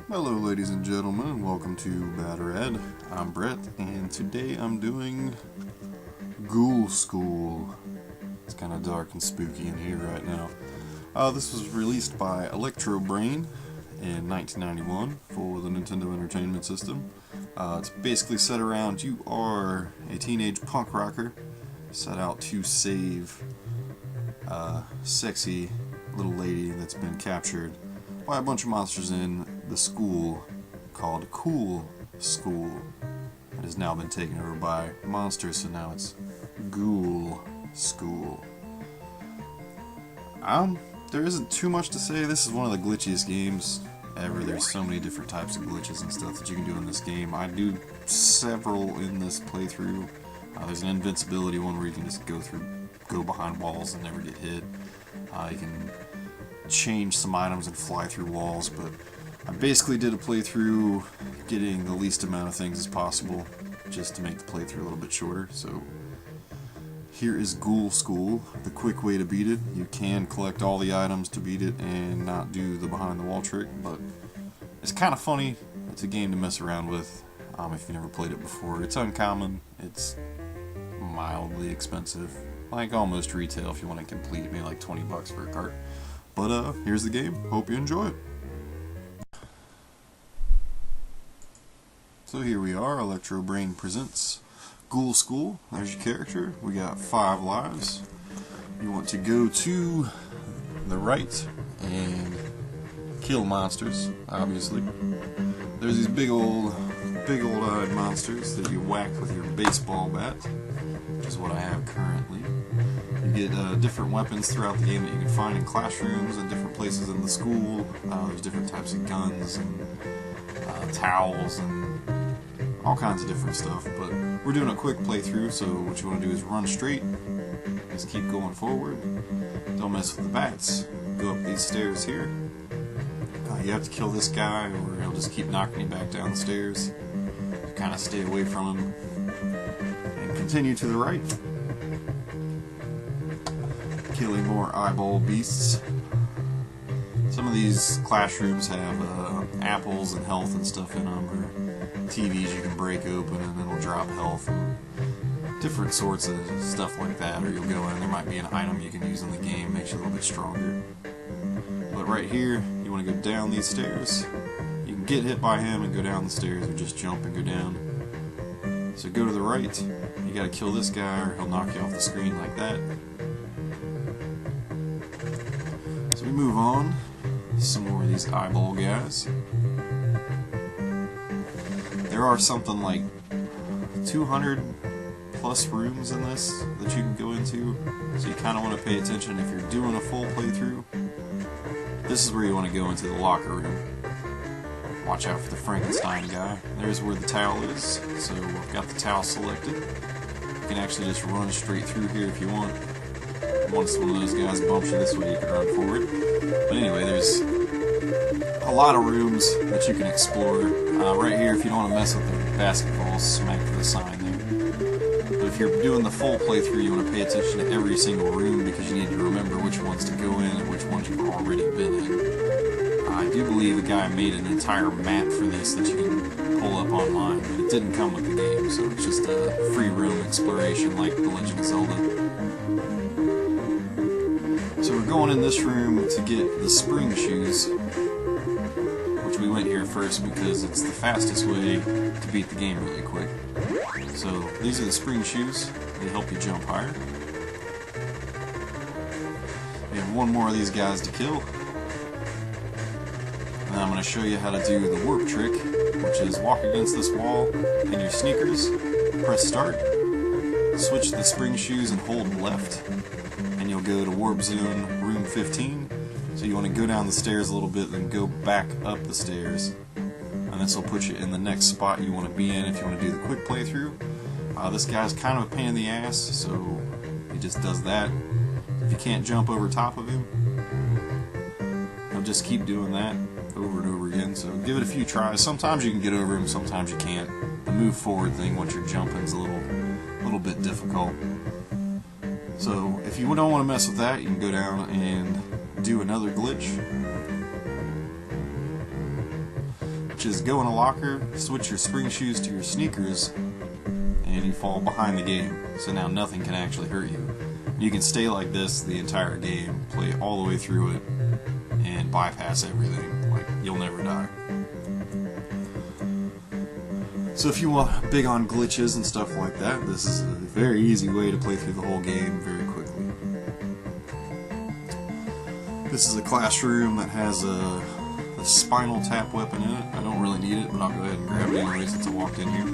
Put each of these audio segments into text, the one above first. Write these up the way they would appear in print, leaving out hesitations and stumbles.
Hello ladies and gentlemen, and welcome to Bad Red. I'm Brett, and today I'm doing Ghoul School. It's kind of dark and spooky in here right now. This was released by Electro Brain in 1991 for the Nintendo Entertainment System. It's basically set around you are a teenage punk rocker set out to save a sexy little lady that's been captured by a bunch of monsters in the school called Ghoul School. It has now been taken over by monsters, so now it's Ghoul School. There isn't too much to say. This is one of the glitchiest games ever. There's so many different types of glitches and stuff that you can do in this game. I do several in this playthrough. There's an invincibility one where you can just go behind walls and never get hit. You can change some items and fly through walls, but I basically did a playthrough getting the least amount of things as possible just to make the playthrough a little bit shorter. So here is Ghoul School, the quick way to beat it. You can collect all the items to beat it and not do the behind the wall trick, but it's kind of funny. It's a game to mess around with if you've never played it before. It's uncommon, it's mildly expensive, like almost retail if you want to complete it, maybe like 20 bucks for a cart. But here's the game. Hope you enjoy it. So here we are. Electro Brain presents Ghoul School. There's your character. We got 5 lives. You want to go to the right and kill monsters, obviously. There's these big old eyed monsters that you whack with your baseball bat, which is what I have currently. You get different weapons throughout the game that you can find in classrooms and different places in the school. There's different types of guns and towels and all kinds of different stuff. But we're doing a quick playthrough, so what you want to do is run straight. Just keep going forward. Don't mess with the bats. Go up these stairs here. You have to kill this guy or he'll just keep knocking you back down the stairs. Kind of stay away from him. And continue to the right. Killing more eyeball beasts. Some of these classrooms have apples and health and stuff in them, or TVs you can break open and it'll drop health, and different sorts of stuff like that. Or you'll go in, there might be an item you can use in the game, makes you a little bit stronger. But right here, you want to go down these stairs. You can get hit by him and go down the stairs, or just jump and go down. So go to the right, you gotta kill this guy or he'll knock you off the screen like that. So we move on, some more of these eyeball guys. There are something like 200 plus rooms in this that you can go into, so you kind of want to pay attention if you're doing a full playthrough. This is where you want to go into the locker room. Watch out for the Frankenstein guy. There's where the towel is, so I've got the towel selected. You can actually just run straight through here if you want. Once one of those guys bumps you this way, you can run forward. But anyway, there's a lot of rooms that you can explore. Right here, if you don't want to mess with the basketball, smack the sign there. But if you're doing the full playthrough, you want to pay attention to every single room because you need to remember which ones to go in and which ones you've already been in. I do believe a guy made an entire map for this that you can pull up online, but it didn't come with the game, so it's just a free roam exploration like The Legend of Zelda. So we're going in this room to get the spring shoes, which we went here first because it's the fastest way to beat the game really quick. So these are the spring shoes. They help you jump higher. We have one more of these guys to kill. And I'm going to show you how to do the warp trick, which is walk against this wall in your sneakers, press start, switch to the spring shoes and hold left, and you'll go to warp zone room 15. So you want to go down the stairs a little bit, then go back up the stairs, and this will put you in the next spot you want to be in if you want to do the quick playthrough. This guy's kind of a pain in the ass, so he just does that. If you can't jump over top of him, he'll just keep doing that over and over again, so give it a few tries. Sometimes you can get over him, sometimes you can't. The move forward thing once you're jumping is a little bit difficult. So if you don't want to mess with that, you can go down and do another glitch. which is go in a locker, switch your spring shoes to your sneakers, and you fall behind the game. So now nothing can actually hurt you. You can stay like this the entire game, play all the way through it, and bypass everything. Like, you'll never die. So if you want big on glitches and stuff like that, this is a very easy way to play through the whole game very quickly. This is a classroom that has a spinal tap weapon in it. I don't really need it, but I'll go ahead and grab it anyway since I walked in here.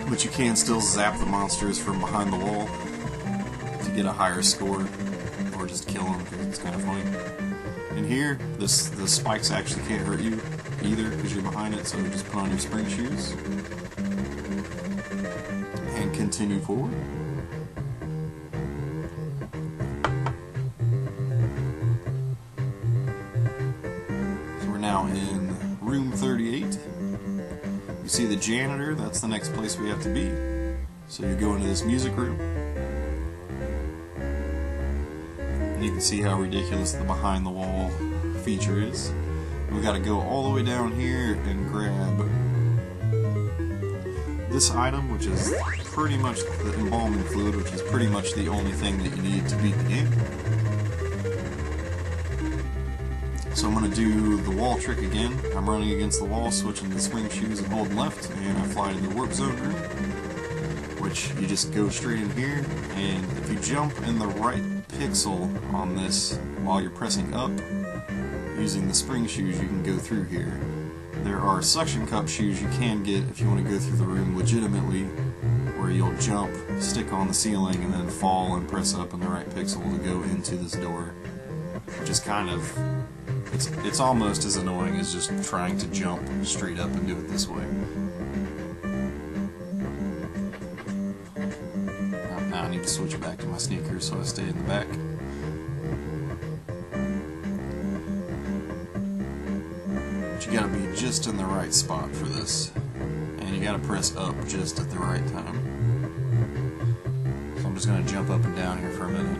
But you can still zap the monsters from behind the wall to get a higher score, or just kill them because it's kind of funny. In here, the spikes actually can't hurt you either because you're behind it, so just put on your spring shoes and continue forward. So we're now in room 38. You see the janitor, that's the next place we have to be. So you go into this music room. And you can see how ridiculous the behind the wall feature is. We gotta go all the way down here and grab this item, which is pretty much the embalming fluid, which is pretty much the only thing that you need to beat the game. So I'm going to do the wall trick again. I'm running against the wall, switching the swing shoes and holding left, and I fly to the warp zone room, which you just go straight in here, and if you jump in the right pixel on this while you're pressing up, using the spring shoes, you can go through here. There are suction cup shoes you can get if you want to go through the room legitimately, where you'll jump, stick on the ceiling, and then fall and press up in the right pixel to go into this door, which is kind of... It's almost as annoying as just trying to jump straight up and do it this way. Now I need to switch back to my sneakers so I stay in the back. But you gotta be just in the right spot for this. And you gotta press up just at the right time. So I'm just gonna jump up and down here for a minute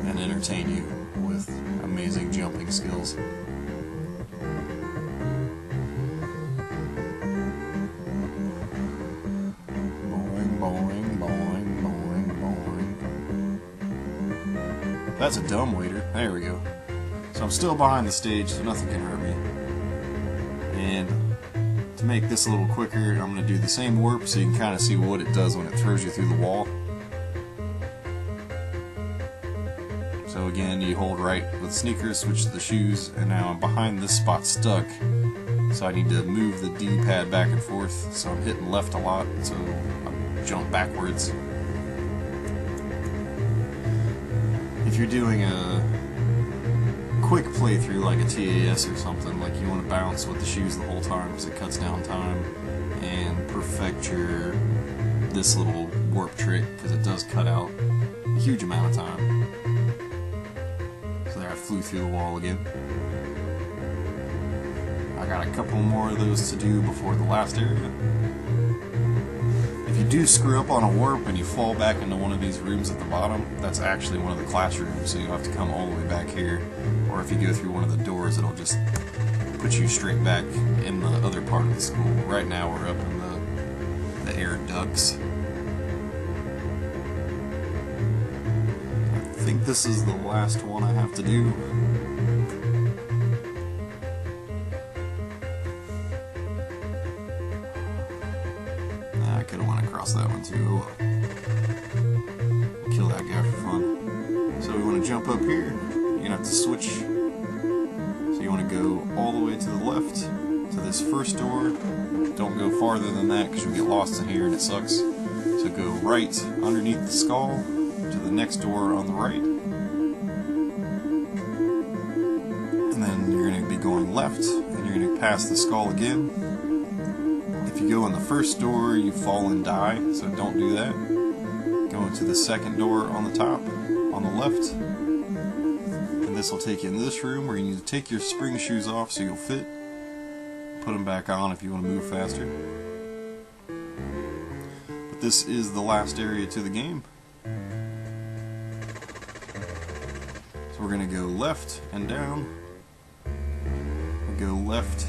and entertain you with amazing jumping skills. Boing, boing, boing, boing, boing. That's a dumb waiter. There we go. So I'm still behind the stage, so nothing can hurt me. And to make this a little quicker, I'm going to do the same warp so you can kind of see what it does when it throws you through the wall. So again, you hold right with sneakers, switch to the shoes, and now I'm behind this spot stuck. So I need to move the D-pad back and forth, so I'm hitting left a lot, so I jump backwards. If you're doing a quick playthrough like a TAS or something, like you want to bounce with the shoes the whole time because it cuts down time, and perfect this little warp trick because it does cut out a huge amount of time. So there, I flew through the wall again. I got a couple more of those to do before the last area. If you do screw up on a warp and you fall back into one of these rooms at the bottom, that's actually one of the classrooms, so you'll have to come all the way back here. Or if you go through one of the doors, it'll just put you straight back in the other part of the school. Right now we're up in the air ducts. I think this is the last one I have to do. I could have went across that one too. Oh well. Kill that guy for fun. So we want to jump up here. You're going to have to switch. So you want to go all the way to the left to this first door. Don't go farther than that because you'll get lost in here and it sucks. So go right underneath the skull to the next door on the right. And then you're going to be going left and you're going to pass the skull again. If you go in the first door, you fall and die, so don't do that. Go into the second door on the top, on the left. And this will take you into this room where you need to take your spring shoes off so you'll fit. Put them back on if you want to move faster. But this is the last area to the game. So we're going to go left and down. And go left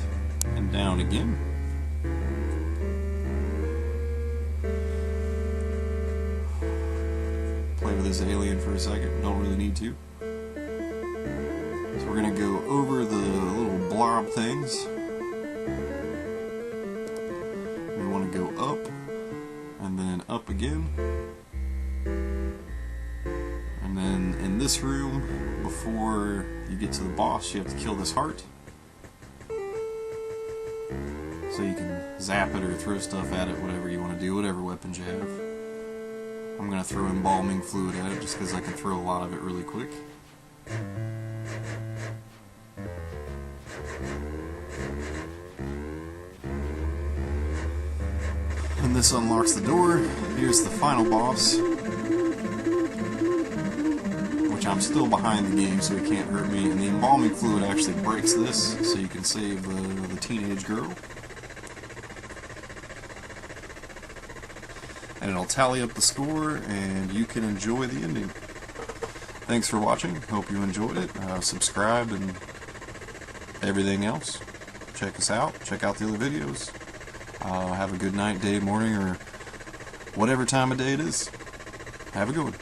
and down again. Play with this alien for a second, don't really need to. So we're going to go over the little blob things. We want to go up, and then up again. And then in this room, before you get to the boss, you have to kill this heart. So you can zap it or throw stuff at it, whatever you want to do, whatever weapons you have. I'm going to throw embalming fluid at it just because I can throw a lot of it really quick. And this unlocks the door. Here's the final boss, which I'm still behind the game so he can't hurt me. And the embalming fluid actually breaks this, so you can save the teenage girl. And it'll tally up the score, and you can enjoy the ending. Thanks for watching. Hope you enjoyed it. Subscribe and everything else. Check us out. Check out the other videos. Have a good night, day, morning, or whatever time of day it is. Have a good one.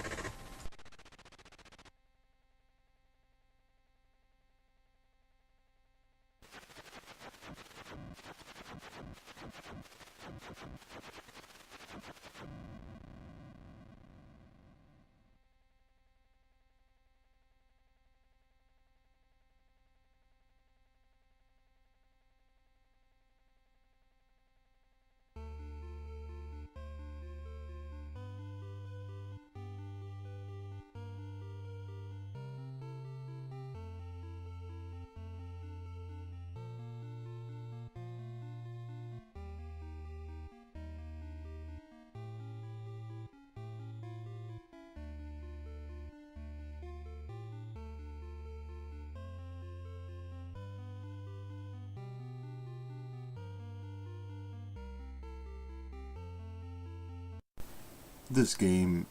This game,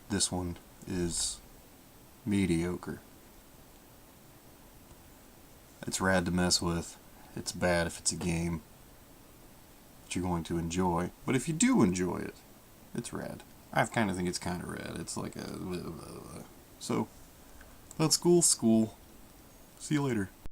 this one, is mediocre. It's rad to mess with. It's bad if it's a game that you're going to enjoy. But if you do enjoy it, it's rad. I kind of think it's kind of rad. It's like a... So, that's Ghoul School. See you later.